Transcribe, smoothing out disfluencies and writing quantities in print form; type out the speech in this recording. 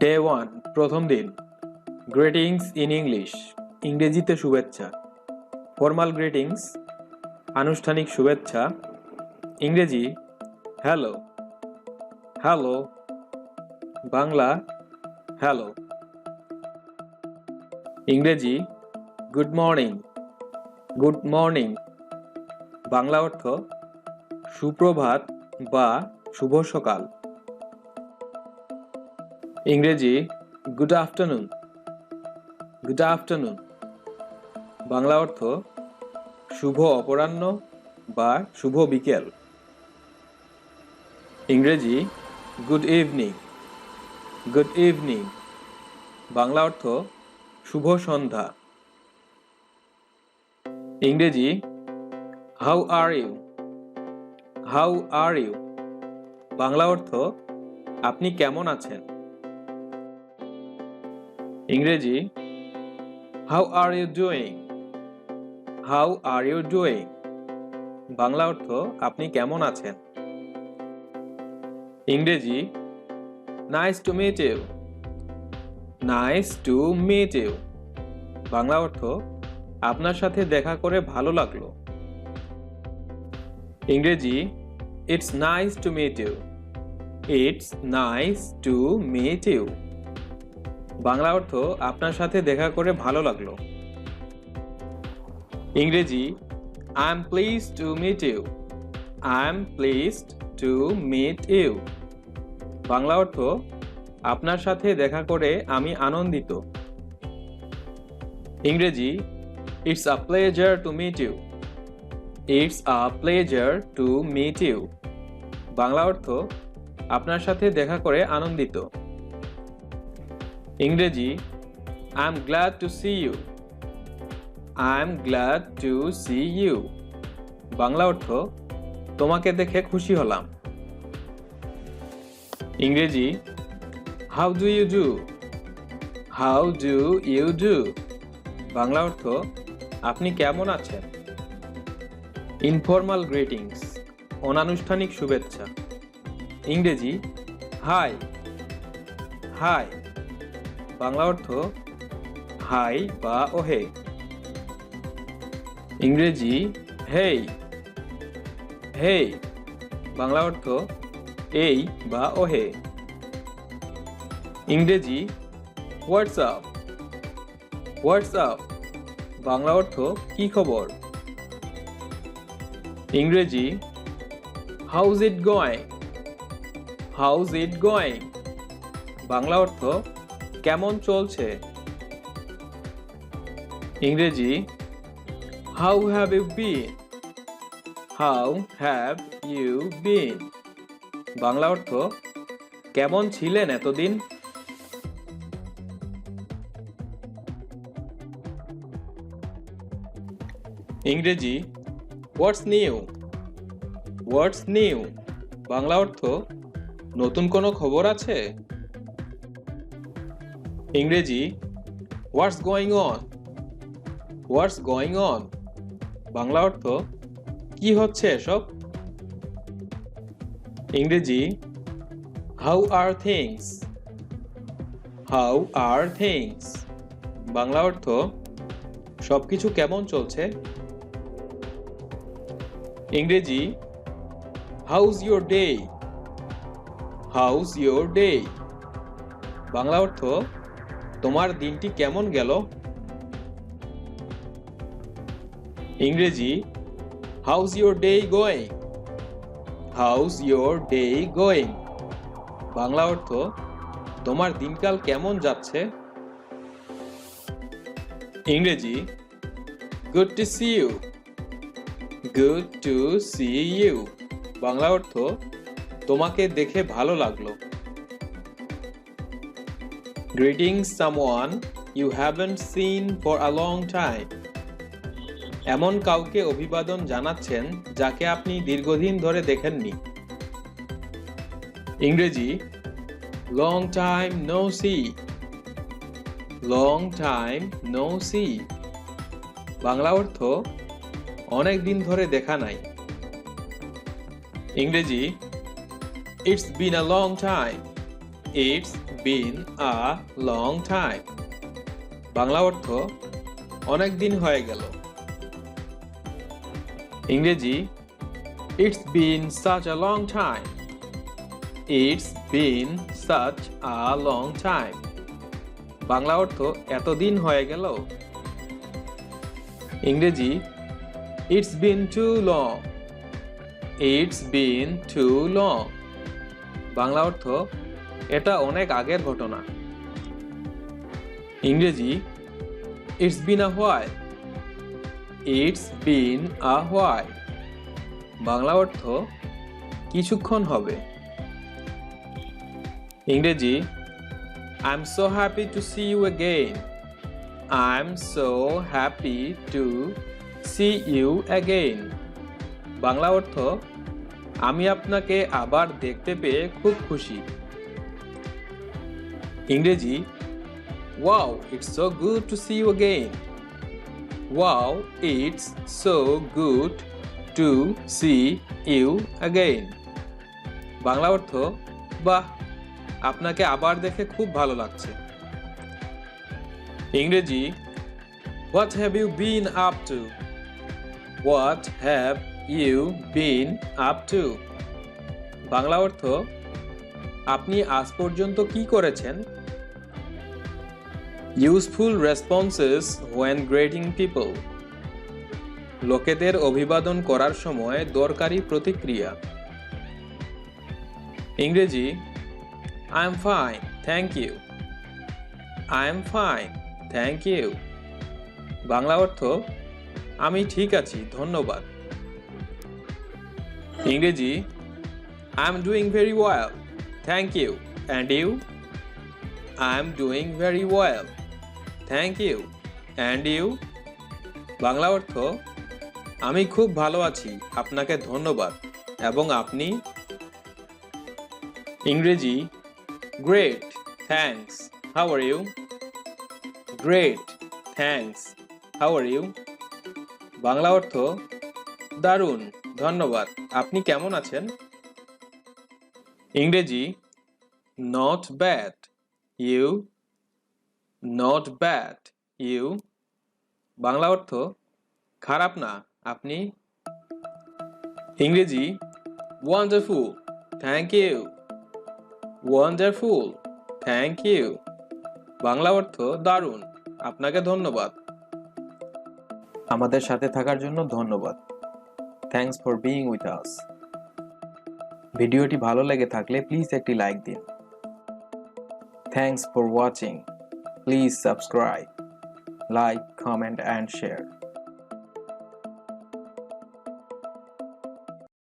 Day 1 প্রথম দিন। Greetings in English, ইংরেজিতে শুভেচ্ছা। ফর্মাল গ্রিটিংস, আনুষ্ঠানিক শুভেচ্ছা। ইংরেজি হ্যালো, হ্যালো। বাংলা হ্যালো। ইংরেজি good morning, good morning. Bangla অর্থ সুপ্রভাত বা শুভ সকাল। ইংরেজি good afternoon, good afternoon. Bangla অর্থ শুভ অপরাহ্ন বা শুভ বিকেল। ইংরেজি good evening, good evening. Bangla অর্থ শুভ সন্ধ্যা। ইংরেজি how are you, how are you. Bangla অর্থ আপনি কেমন আছেন। ইংরেজি how are you doing, how are you doing. Bangla অর্থ আপনি কেমন আছেন। ইংরেজি nice to meet you, nice to meet you. Bangla অর্থ আপনার সাথে দেখা করে ভালো লাগলো। ইংরেজি it's nice to meet you, it's nice to meet you. Bangla অর্থ আপনার সাথে দেখা করে ভালো লাগলো। ইংরেজি I am pleased to meet you, I am pleased to meet you. Bangla অর্থ আপনার সাথে দেখা করে আমি আনন্দিত। ইংরেজি it's a pleasure to meet you, it's a pleasure to meet you. Bangla অর্থ আপনার সাথে দেখা করে আনন্দিত। ইংরেজি I am glad to see you, I am glad to see you. Bangla অর্থ তোমাকে দেখে খুশি হলাম। ইংরেজি how do you do, how do you do. Bangla অর্থ আপনি কেমন আছেন। ইনফর্মাল গ্রিটিংস, অনানুষ্ঠানিক শুভেচ্ছা। ইংরেজি হাই, হাই। বাংলা অর্থ হাই বা ওহে। ইংরেজি হেই, হেই। বাংলা অর্থ এই বা ওহে। ইংরেজি হোয়াটসঅ্যাপ, হোয়াটসঅ্যাপ। বাংলা অর্থ কি খবর। ইংরেজি how's it going, how's it going. Bangla অর্থ কেমন চলছে। ইংরেজি how have you been, how have you been. Bangla অর্থ কেমন ছিলেন এতদিন। ইংরেজি what's new, what's new. Bangla অর্থ নতুন কোনো খবর আছে। ইংরেজি what's going on, what's going on. Bangla অর্থ কি হচ্ছে এসব। ইংরেজি how are things, how are things. Bangla অর্থ সবকিছু কেমন চলছে। ইংরেজি how's your day, how's your day. Bangla অর্থ তোমার দিনটি কেমন গেল। ইংরেজি how's your day going, how's your day going. Bangla অর্থ তোমার দিনকাল কেমন যাচ্ছে। ইংরেজি good to see you, good to see you. Bangla অর্থ তোমাকে দেখে ভালো লাগলো। Greetings someone you haven't seen for a long time. এমন কাউকে অভিবাদন জানাচ্ছেন যাকে আপনি দীর্ঘদিন ধরে দেখেননি। ইংরেজি long time no see, long time no see. Bangla অর্থ অনেক দিন ধরে দেখা নাই। ইংরেজি it's been a long time, It's been a long time. Bangla অর্থ অনেক দিন হয়ে গেল। ইংরেজি It's been such a long time. It's been such a long time. Bangla অর্থ এতদিন হয়ে গেল। ইংরেজি It's been too long. It's been too long. Bangla অর্থ এটা অনেক আগের ঘটনা। ইংরেজি It's been a while. It's been a while. Bangla অর্থ কিছুক্ষণ হবে। ইংরেজি I'm so happy to see you again. I'm so happy to see you again. Bangla অর্থ আমি আপনাকে আবার দেখতে পেয়ে খুব খুশি। ইংরেজি Wow, it's so good to see you again. Wow, it's so good to see you again. Bangla অর্থ বাহ, আপনাকে আবার দেখে খুব ভালো লাগছে। ইংরেজি What have you been up to? What have you been up to? Bangla অর্থ আপনি আজ পর্যন্ত কি করেছেন? Useful responses when greeting people. লোকেদের অভিবাদন করার সময় দরকারি প্রতিক্রিয়া। ইংরেজি I'm fine, thank you. I'm fine, thank you. Bangla অর্থ আমি ঠিক আছি, ধন্যবাদ। ইংরেজি I'm doing very well, thank you. And you? I'm doing very well, thank you. And you? Bangla অর্থ আমি খুব ভালো আছি, আপনাকে ধন্যবাদ। এবং আপনি? ইংরেজি Great, thanks. How are you? Great, thanks. How are you? Bangla অর্থ দারুণ, ধন্যবাদ। আপনি কেমন আছেন? ইংরেজি Not bad. You? Not bad. You? Bangla অর্থ খারাপ না, আপনি? ইংরেজি Wonderful. Thank you. Wonderful. Thank you. Bangla অর্থ দারুণ, আপনাকে ধন্যবাদ। আমাদের সাথে থাকার জন্য ধন্যবাদ। Thanks for being with us. ভিডিওটি ভালো লেগে থাকলে প্লিজ একটি লাইক দিন। Thanks for watching. Please subscribe, like, comment and share.